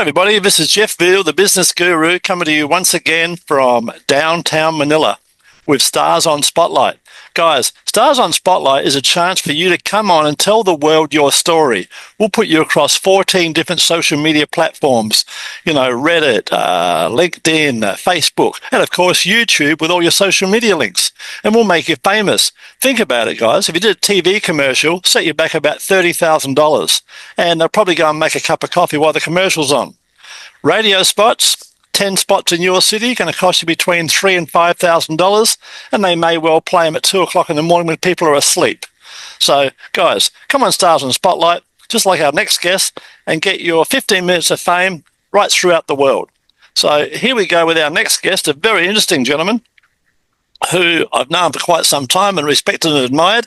everybody. This is Jeff Veale, the business guru, coming to you once again from downtown Manila with Stars on Spotlight. Guys, Stars on Spotlight is a chance for you to come on and tell the world your story. We'll put you across 14 different social media platforms, Reddit, LinkedIn, Facebook, and of course YouTube with all your social media links. And we'll make you famous. Think about it, guys. If you did a TV commercial, set you back about $30,000. And they'll probably go and make a cup of coffee while the commercial's on. Radio spots, 10 spots in your city, going to cost you between $3,000 and $5,000, and they may well play them at 2 o'clock in the morning when people are asleep. So, guys, come on, Stars on Spotlight, just like our next guest, and get your 15 minutes of fame right throughout the world. So here we go with our next guest, a very interesting gentleman who I've known for quite some time and respected and admired.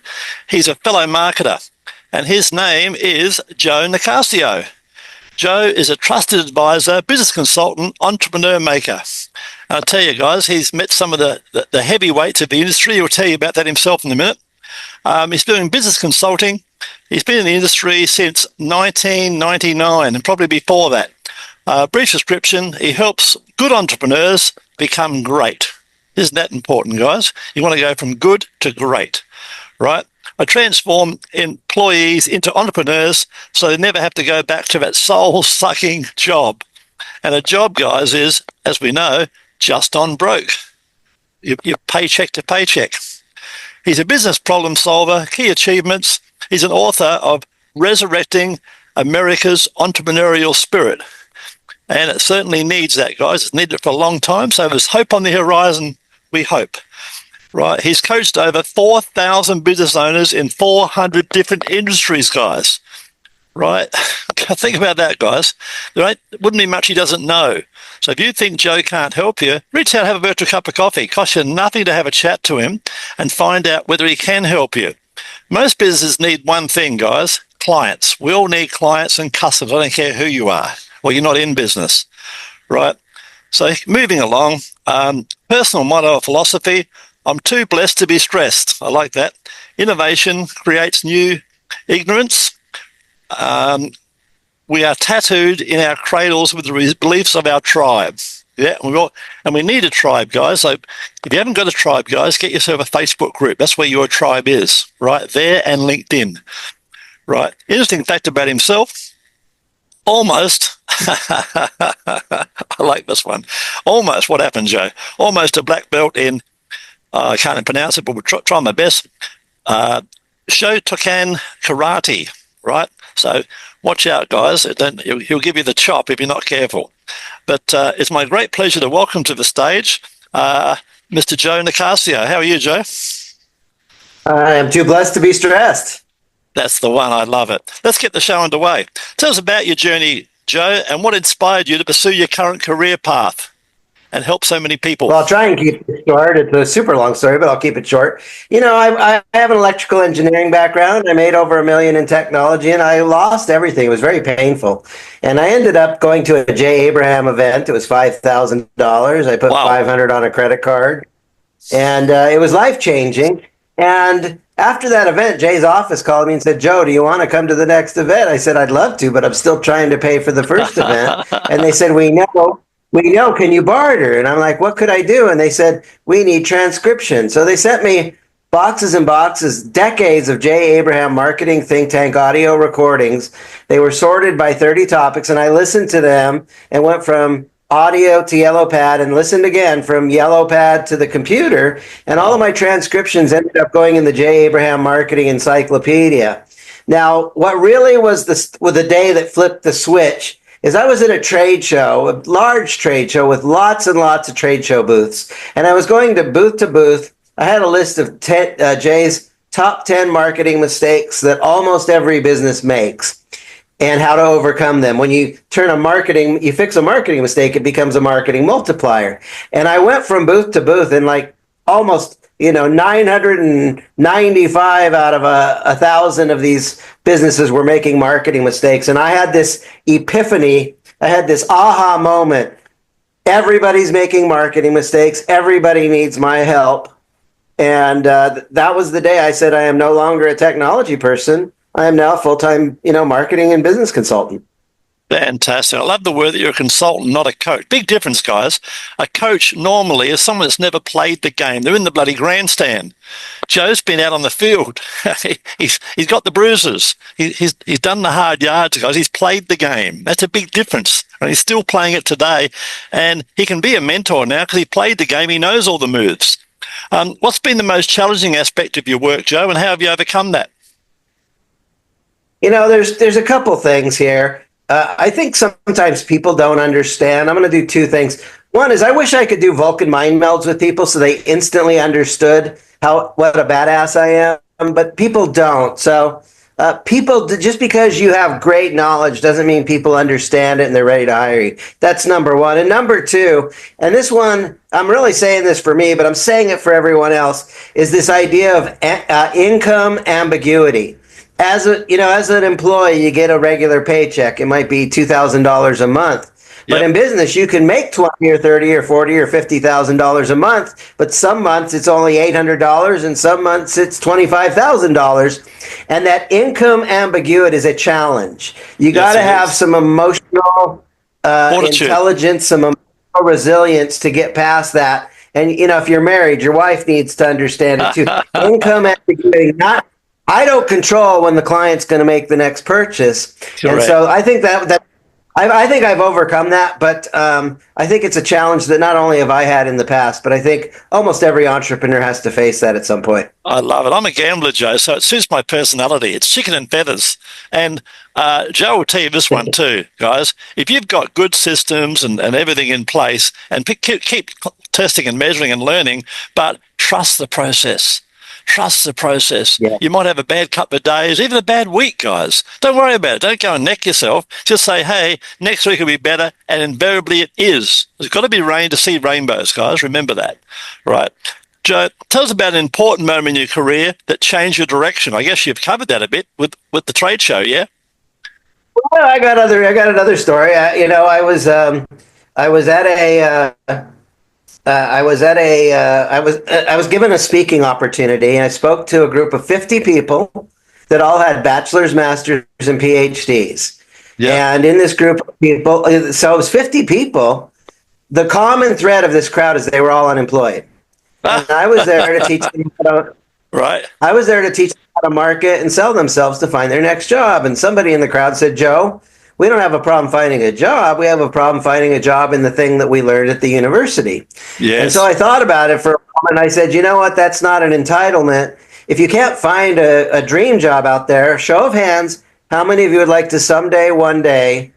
He's a fellow marketer, and his name is Joe Nicassio. Joe is a trusted advisor, business consultant, entrepreneur maker. And I'll tell you guys, he's met some of the heavyweights of the industry. He'll tell you about that himself in a minute. He's doing business consulting. He's been in the industry since 1999 and probably before that. Brief description, he helps good entrepreneurs become great. Isn't that important, guys? You want to go from good to great, right? I transform employees into entrepreneurs so they never have to go back to that soul-sucking job. And a job, guys, is, as we know, just on broke. You're paycheck to paycheck. He's a business problem solver, key achievements. He's an author of Resurrecting America's Entrepreneurial Spirit. And it certainly needs that, guys. It's needed it for a long time. So there's hope on the horizon, we hope. Right, he's coached over 4,000 business owners in 400 different industries, guys. Right, think about that, guys. There wouldn't be much he doesn't know. So if you think Joe can't help you, reach out, have a virtual cup of coffee. It costs you nothing to have a chat to him and find out whether he can help you. Most businesses need one thing, guys: clients. We all need clients and customers. I don't care who you are. Well, you're not in business, right? So moving along, personal motto or philosophy: I'm too blessed to be stressed. I like that. Innovation creates new ignorance. We are tattooed in our cradles with the beliefs of our tribe. Yeah, and we need a tribe, guys. So if you haven't got a tribe, guys, get yourself a Facebook group. That's where your tribe is, right there, and LinkedIn. Right. Interesting fact about himself. Almost, I like this one. Almost, what happened, Joe? Almost a black belt in, I can't pronounce it, but we'll try my best. 𝐒𝐭𝐚𝐫𝐬 karate, right? So watch out, guys. He'll give you the chop if you're not careful. But it's my great pleasure to welcome to the stage Mr. Joe Nicassio. How are you, Joe? I am too blessed to be stressed. That's the one. I love it. Let's get the show underway. Tell us about your journey, Joe, and what inspired you to pursue your current career path and help so many people. Well, I'll try and keep it short. It's a super long story, but I'll keep it short. I have an electrical engineering background. I made over $1 million in technology, and I lost everything. It was very painful. And I ended up going to a 𝐒𝐤𝐴BRAHAM event. It was $5,000. I put $500 on a credit card, and it was life-changing. And after that event, Jay's office called me and said, "Joe, do you want to come to the next event?" I said, "I'd love to, but I'm still trying to pay for the first event." And they said, We know, can you barter? And I'm like, what could I do? And they said, we need transcription. So they sent me boxes and boxes, decades of 𝐒𝐤𝐴BRAHAM marketing think tank audio recordings. They were sorted by 30 topics, and I listened to them and went from audio to yellow pad and listened again from yellow pad to the computer. And all of my transcriptions ended up going in the 𝐒𝐤𝐴BRAHAM marketing encyclopedia. Now, what really was the day that flipped the switch is I was at a trade show, a large trade show with lots and lots of trade show booths. And I was going to booth. I had a list of Jay's top 10 marketing mistakes that almost every business makes and how to overcome them. When you fix a marketing mistake, it becomes a marketing multiplier. And I went from booth to booth, and like almost 995 out of 1,000 of these businesses were making marketing mistakes. And I had this epiphany. I had this aha moment. Everybody's making marketing mistakes. Everybody needs my help. And that was the day I said, I am no longer a technology person. I am now a full-time, marketing and business consultant. Fantastic. I love the word that you're a consultant, not a coach. Big difference, guys. A coach normally is someone that's never played the game. They're in the bloody grandstand. Joe's been out on the field. he's got the bruises. He's done the hard yards, guys. He's played the game. That's a big difference. And he's still playing it today. And he can be a mentor now because he played the game. He knows all the moves. What's been the most challenging aspect of your work, Joe, and how have you overcome that? You know, there's a couple things here. I think sometimes people don't understand. I'm going to do two things. One is I wish I could do Vulcan mind melds with people so they instantly understood what a badass I am, but people don't. So people, just because you have great knowledge doesn't mean people understand it and they're ready to hire you. That's number one. And number two, and this one, I'm really saying this for me, but I'm saying it for everyone else, is this idea of income ambiguity. As an employee, you get a regular paycheck. It might be $2,000 a month. But in business, you can make $20 or $30 or $40 or $50,000 a month. But some months it's only $800, and some months it's $25,000. And that income ambiguity is a challenge. You got to have some emotional intelligence, some emotional resilience to get past that. And if you're married, your wife needs to understand it too. Income ambiguity, not. I don't control when the client's going to make the next purchase. Correct. And so I think I think I've overcome that, but I think it's a challenge that not only have I had in the past, but I think almost every entrepreneur has to face that at some point. I love it. I'm a gambler, Joe, so it suits my personality. It's chicken and feathers. And Joe will tell you this one too, guys. If you've got good systems and everything in place and keep testing and measuring and learning, but trust the process. Trust the process. Yeah. You might have a bad couple of days, even a bad week, guys. Don't worry about it. Don't go and neck yourself. Just say, hey, next week will be better, and invariably it is. There's got to be rain to see rainbows, guys. Remember that. Right. Joe, tell us about an important moment in your career that changed your direction. I guess you've covered that a bit with the trade show, yeah? Well, I got another story. I was given a speaking opportunity, and I spoke to a group of 50 people that all had bachelor's, master's, and PhDs. Yeah. And in this group of people, so it was 50 people. The common thread of this crowd is they were all unemployed. And I was there to teach them I was there to teach them how to market and sell themselves to find their next job. And somebody in the crowd said, Joe, we don't have a problem finding a job. We have a problem finding a job in the thing that we learned at the university. Yes. And so I thought about it for a moment. I said, you know what? That's not an entitlement. If you can't find a dream job out there, show of hands, how many of you would like to someday, one day,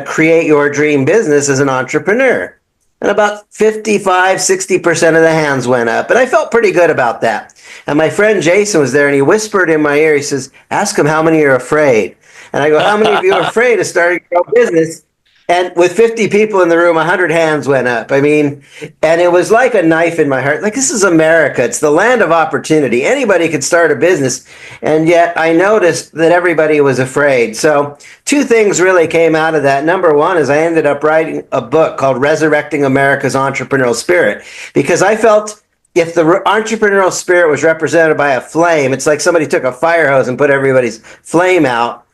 create your dream business as an entrepreneur? And about 55, 60% of the hands went up. And I felt pretty good about that. And my friend Jason was there, and he whispered in my ear, he says, ask him how many are afraid. And I go, how many of you are afraid of starting your own business? And with 50 people in the room, 100 hands went up. I mean, and it was like a knife in my heart. Like, this is America. It's the land of opportunity. Anybody could start a business. And yet I noticed that everybody was afraid. So two things really came out of that. Number one is I ended up writing a book called Resurrecting America's Entrepreneurial Spirit, because I felt if the entrepreneurial spirit was represented by a flame, it's like somebody took a fire hose and put everybody's flame out.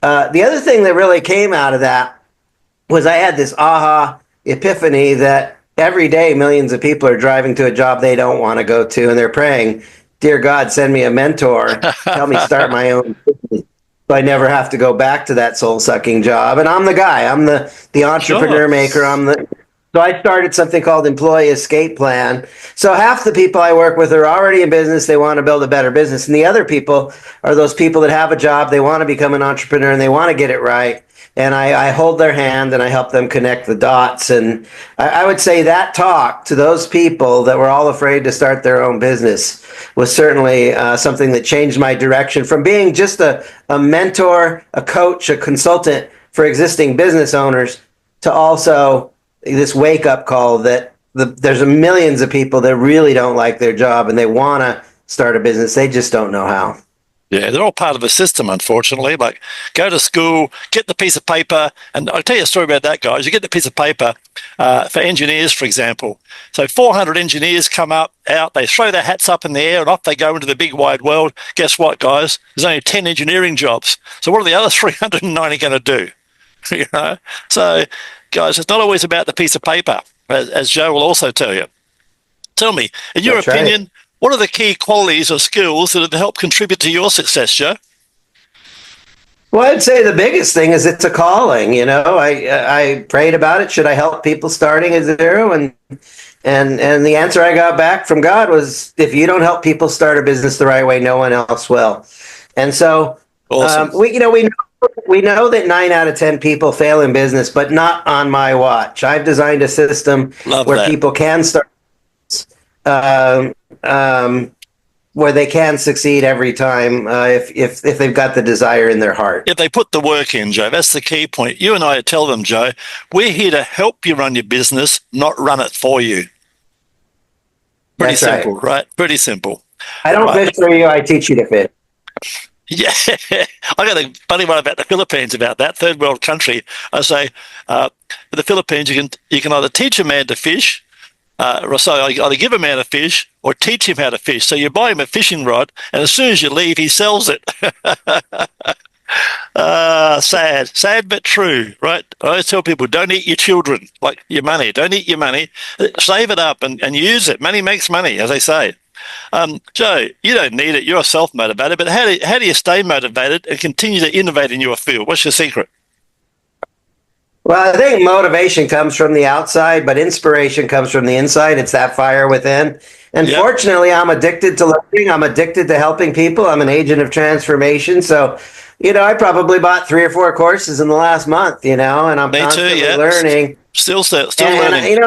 The other thing that really came out of that was I had this aha epiphany that every day millions of people are driving to a job they don't want to go to, and they're praying, dear God, send me a mentor, help me start my own business so I never have to go back to that soul-sucking job. And I'm the guy. I'm the entrepreneur maker. So I started something called Employee Escape Plan. So half the people I work with are already in business. They want to build a better business. And the other people are those people that have a job. They want to become an entrepreneur and they want to get it right. And I hold their hand and I help them connect the dots. And I would say that talk to those people that were all afraid to start their own business was certainly something that changed my direction from being just a mentor, a coach, a consultant for existing business owners to also this wake-up call that there's millions of people that really don't like their job and they want to start a business. They just don't know how. Yeah, they're all part of a system, unfortunately. Like, go to school, get the piece of paper, and I'll tell you a story about that, guys. You get the piece of paper for engineers, for example. So 400 engineers come out, they throw their hats up in the air, and off they go into the big wide world. Guess what, guys? There's only 10 engineering jobs. So what are the other 390 going to do? you know. So, guys, it's not always about the piece of paper, as Joe will also tell you. Tell me, in your That's opinion, right. what are the key qualities or skills that have helped contribute to your success, Joe? Well, I'd say the biggest thing is it's a calling. I prayed about it. Should I help people starting at zero? And the answer I got back from God was, if you don't help people start a business the right way, no one else will. And so Awesome. we know that 9 out of 10 people fail in business, but not on my watch. I've designed a system Love where that. people can start, um, um, where they can succeed every time, if they've got the desire in their heart. If they put the work in, Joe, that's the key point. You and I tell them, Joe, we're here to help you run your business, not run it for you. Pretty That's simple, right. right? Pretty simple. I don't Right. fish for you. I teach you to fish. Yeah, I got a funny one about the Philippines about that third world country. I say, the Philippines, you can either teach a man to fish, or so either give a man a fish or teach him how to fish. So you buy him a fishing rod, and as soon as you leave, he sells it. Sad but true, right? I always tell people, don't eat your children like your money. Don't eat your money. Save it up and use it. Money makes money, as they say. Joe, you don't need it. You're self-motivated, but how do you stay motivated and continue to innovate in your field? What's your secret? Well, I think motivation comes from the outside, but inspiration comes from the inside. It's that fire within. And Yep, fortunately, I'm addicted to learning. I'm addicted to helping people. I'm an agent of transformation. So, I probably bought 3 or 4 courses in the last month, and I'm me too. constantly Yeah, learning. still And, learning.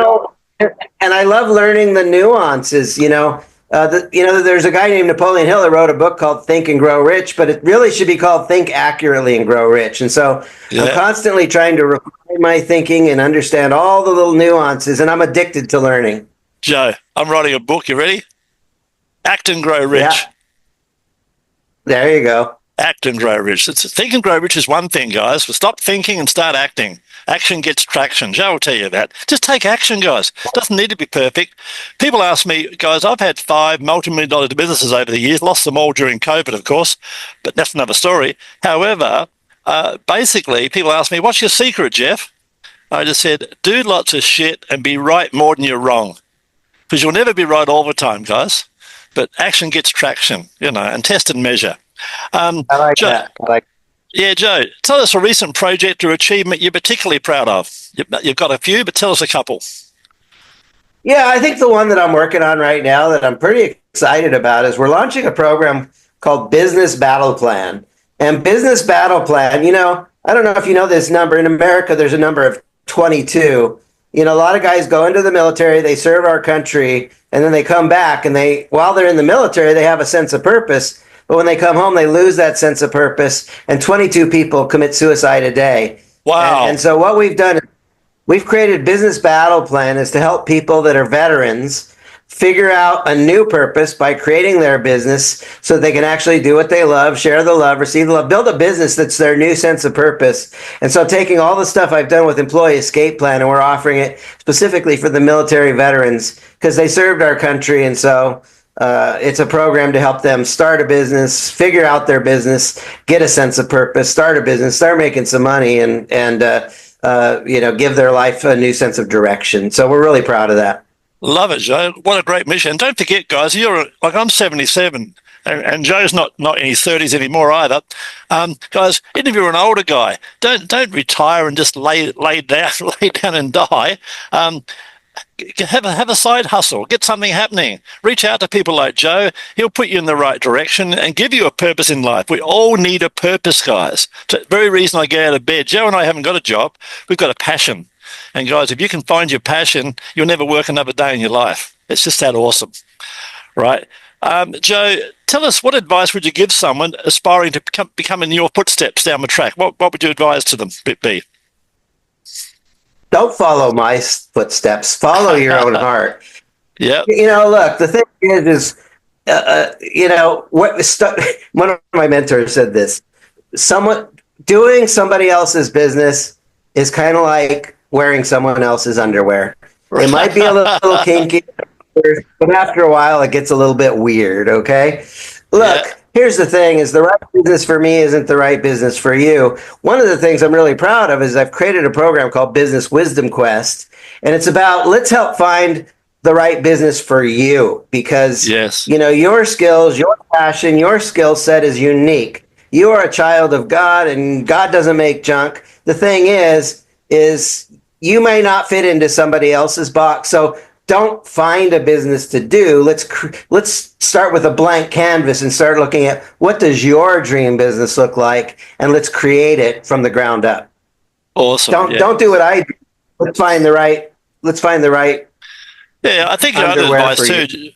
and I love learning the nuances. There's a guy named Napoleon Hill who wrote a book called Think and Grow Rich, but it really should be called Think Accurately and Grow Rich. And so I'm Yeah, constantly trying to refine my thinking and understand all the little nuances, and I'm addicted to learning. Joe, I'm writing a book. You ready? Act and Grow Rich. Yeah, there you go. Act and grow rich. Think and grow rich is one thing, guys, but stop thinking and start acting. Action gets traction. Joe will tell you that. Just take action, guys. It doesn't need to be perfect. People ask me, guys, I've had 5 multi-million dollar businesses over the years, lost them all during COVID, of course, but that's another story. However, basically, people ask me, what's your secret, Jeff? I just said, do lots of shit and be right more than you're wrong. Because you'll never be right all the time, guys. But action gets traction, and test and measure. I like Joe, that. I like. yeah, Joe, tell us a recent project or achievement you're particularly proud of. You've got a few, but tell us a couple. Yeah, I think the one that I'm working on right now that I'm pretty excited about is we're launching a program called Business Battle Plan. And Business Battle Plan, I don't know if you know this number. In America, there's a number of 22. A lot of guys go into the military, they serve our country, and then they come back, and while they're in the military, they have a sense of purpose. But when they come home, they lose that sense of purpose, and 22 people commit suicide a day. Wow. And so what we've done is we've created Business Battle Plan is to help people that are veterans figure out a new purpose by creating their business so they can actually do what they love, share the love, receive the love, build a business that's their new sense of purpose. And so taking all the stuff I've done with Employee Escape Plan, and we're offering it specifically for the military veterans because they served our country. And so it's a program to help them start a business, figure out their business, get a sense of purpose, start a business, start making some money, and give their life a new sense of direction. So we're really proud of that. Love it, Joe. What a great mission. And don't forget, guys, I'm 77, and Joe's not in his 30s anymore either. Guys, even if you're an older guy, don't retire and just lay down and die. Have a side hustle, get something happening, reach out to people like Joe. He'll put you in the right direction and give you a purpose in life. We all need a purpose, guys. It's the very reason I get out of bed. Joe and I haven't got a job. We've got a passion. And guys, if you can find your passion, you'll never work another day in your life. It's just that awesome, right? Joe, tell us, what advice would you give someone aspiring to become in your footsteps down the track? What would you advise to them be? Don't follow my footsteps. Follow your own heart. Yeah. Look, the thing is one of my mentors said this: doing somebody else's business is kind of like wearing someone else's underwear. It might be a little kinky, but after a while, it gets a little bit weird. Okay. Look, here's the thing: is the right business for me isn't the right business for you. One of the things I'm really proud of is I've created a program called Business Wisdom Quest, and it's about let's help find the right business for you because Yes. your skills, your passion, your skill set is unique. You are a child of God, and God doesn't make junk. The thing is you may not fit into somebody else's box, so don't find a business to do. Let's start with a blank canvas and start looking at what does your dream business look like, and let's create it from the ground up. Awesome. Don't do what I do. Let's find the right. Yeah, I think your other advice too,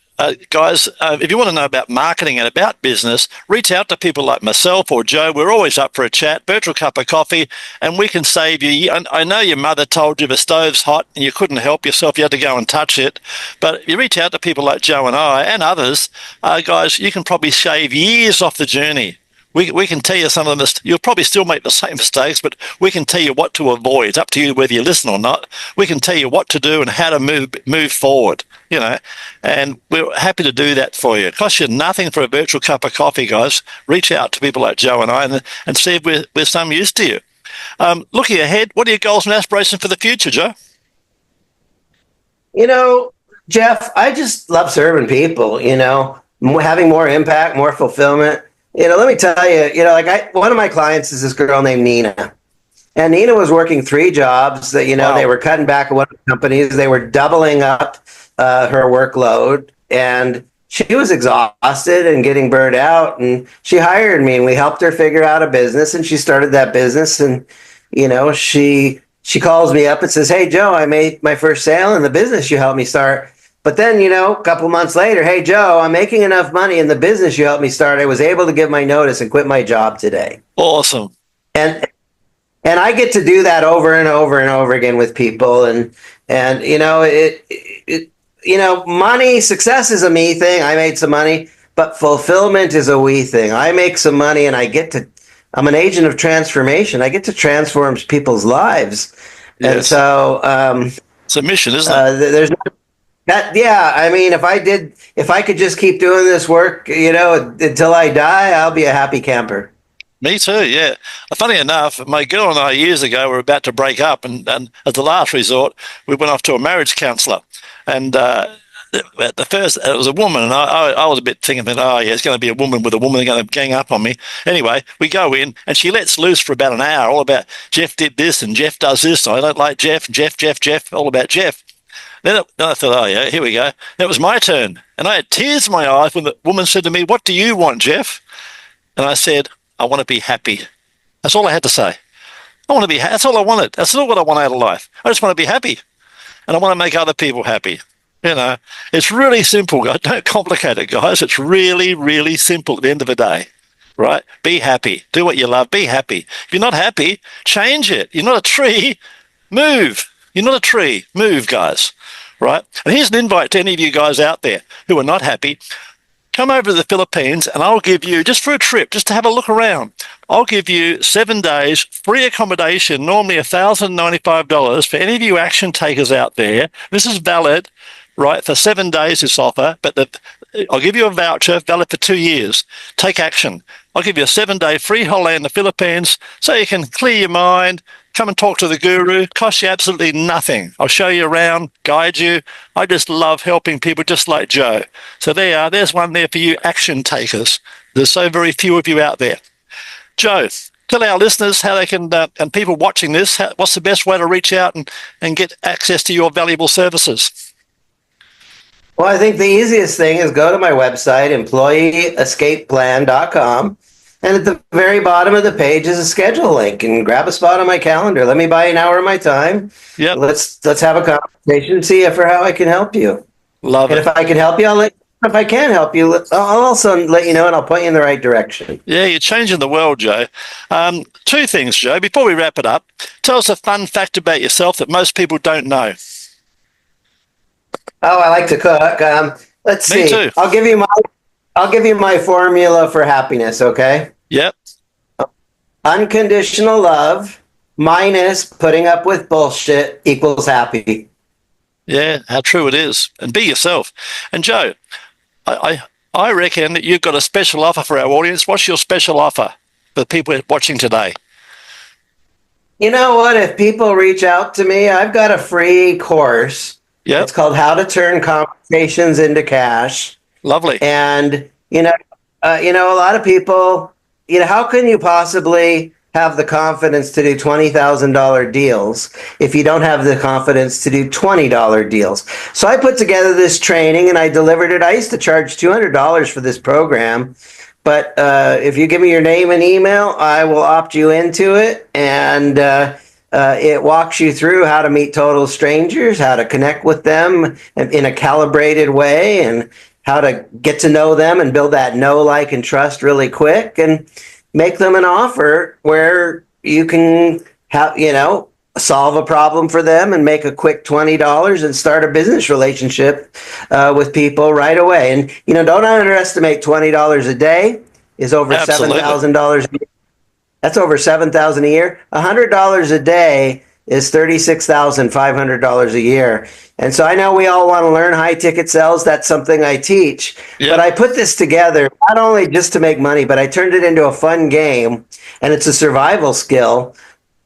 guys, if you want to know about marketing and about business, reach out to people like myself or Joe. We're always up for a chat, virtual cup of coffee, and we can save you. I know your mother told you the stove's hot and you couldn't help yourself. You had to go and touch it. But if you reach out to people like Joe and I and others, guys, you can probably shave years off the journey. We can tell you some of them. You'll probably still make the same mistakes, but we can tell you what to avoid. It's up to you whether you listen or not. We can tell you what to do and how to move forward, and we're happy to do that for you. It costs you nothing for a virtual cup of coffee, guys. Reach out to people like Joe and I and see if we're some use to you. Looking ahead, what are your goals and aspirations for the future, Joe? Jeff, I just love serving people, having more impact, more fulfillment. Let me tell you, one of my clients is this girl named Nina. And Nina was working 3 jobs that, Wow. They were cutting back at one of the companies. They were doubling up her workload. And she was exhausted and getting burned out. And she hired me and we helped her figure out a business. And she started that business. And, she calls me up and says, "Hey, Joe, I made my first sale in the business you helped me start. But then, a couple months later, hey, Joe, I'm making enough money in the business you helped me start. I was able to give my notice and quit my job today." Awesome. And I get to do that over and over and over again with people. And money, success is a me thing. I made some money, but fulfillment is a we thing. I make some money and I'm an agent of transformation. I get to transform people's lives. Yes. And so it's a mission, isn't it? There's if I could just keep doing this work, until I die, I'll be a happy camper. Me too, yeah. Funny enough, my girl and I years ago were about to break up, and as the last resort, we went off to a marriage counsellor. And at the first, it was a woman, and I was a bit thinking, it's going to be a woman with a woman, they're going to gang up on me. Anyway, we go in, and she lets loose for about an hour, all about Jeff did this, and Jeff does this, I don't like Jeff, all about Jeff. Then I thought, here we go. It was my turn. And I had tears in my eyes when the woman said to me, "What do you want, Jeff?" And I said, "I want to be happy." That's all I had to say. I want to be happy. That's all I wanted. That's all what I want out of life. I just want to be happy. And I want to make other people happy. It's really simple. Don't complicate it, guys. It's really, really simple at the end of the day, right? Be happy. Do what you love. Be happy. If you're not happy, change it. You're not a tree. Move. You're not a tree. Move, guys. Right? And here's an invite to any of you guys out there who are not happy. Come over to the Philippines and I'll give you, just for a trip, just to have a look around, I'll give you 7 days free accommodation, normally $1,095 for any of you action takers out there. This is valid, right, for 7 days, this offer, but I'll give you a voucher valid for 2 years. Take action. I'll give you a 7-day free holiday in the Philippines so you can clear your mind, come and talk to the guru. Costs you absolutely nothing. I'll show you around, guide you. I just love helping people just like Joe. So there you are. There's one there for you action takers. There's so very few of you out there. Joe, tell our listeners how they can, and people watching this, what's the best way to reach out and get access to your valuable services? Well, I think the easiest thing is go to my website, employeeescapeplan.com. And at the very bottom of the page is a schedule link, and grab a spot on my calendar. Let me buy an hour of my time. Yep. Let's have a conversation, see how I can help you. Love it. And if I can help you, I'll let you know. If I can't help you, I'll also let you know, and I'll point you in the right direction. Yeah, you're changing the world, Joe. 2 things, Joe, before we wrap it up. Tell us a fun fact about yourself that most people don't know. Oh, I like to cook. Let's see. Me too. I'll give you my formula for happiness, okay? Yep. Unconditional love minus putting up with bullshit equals happy. Yeah, how true it is. And be yourself. And Joe, I I reckon that you've got a special offer for our audience. What's your special offer for the people watching today? You know what? If people reach out to me, I've got a free course. Yeah. It's called How to Turn Conversations into Cash. Lovely. And, a lot of people, how can you possibly have the confidence to do $20,000 deals if you don't have the confidence to do $20 deals? So I put together this training and I delivered it. I used to charge $200 for this program, but if you give me your name and email, I will opt you into it. And it walks you through how to meet total strangers, how to connect with them in a calibrated way, and how to get to know them and build that know, like, and trust really quick, and make them an offer where you can solve a problem for them and make a quick $20 and start a business relationship with people right away. And, don't underestimate $20 a day is over $7,000 a year. That's over $7,000 a year. $100 a day is $36,500 a year. And so I know we all want to learn high ticket sales. That's something I teach. Yep. But I put this together not only just to make money, but I turned it into a fun game, and it's a survival skill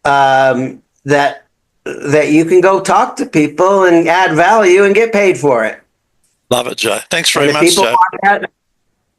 that you can go talk to people and add value and get paid for it. Love it, Joe. Thanks very much, Joe.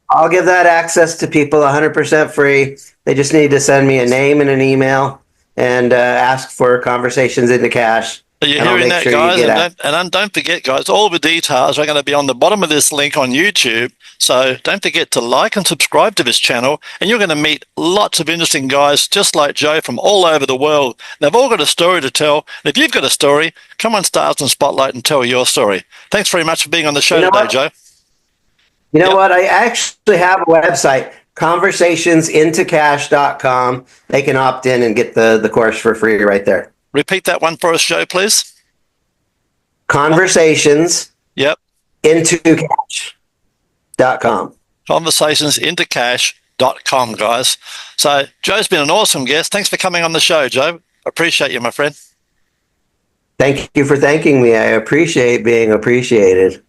I'll give that access to people 100% free. They just need to send me a name and an email and ask for Conversations into Cash. Are you hearing that, guys? And don't forget, guys, all the details are going to be on the bottom of this link on YouTube. So don't forget to like and subscribe to this channel, and you're going to meet lots of interesting guys just like Joe from all over the world. They've all got a story to tell. And if you've got a story, come on Stars and Spotlight and tell your story. Thanks very much for being on the show today, Joe. You know what? I actually have a website, conversationsintocash.com. They can opt in and get the course for free right there. Repeat that one for us, Joe, please. Conversations. Yep. Intocash.com. Conversationsintocash.com, guys. So Joe's been an awesome guest. Thanks for coming on the show, Joe. Appreciate you, my friend. Thank you for thanking me. I appreciate being appreciated.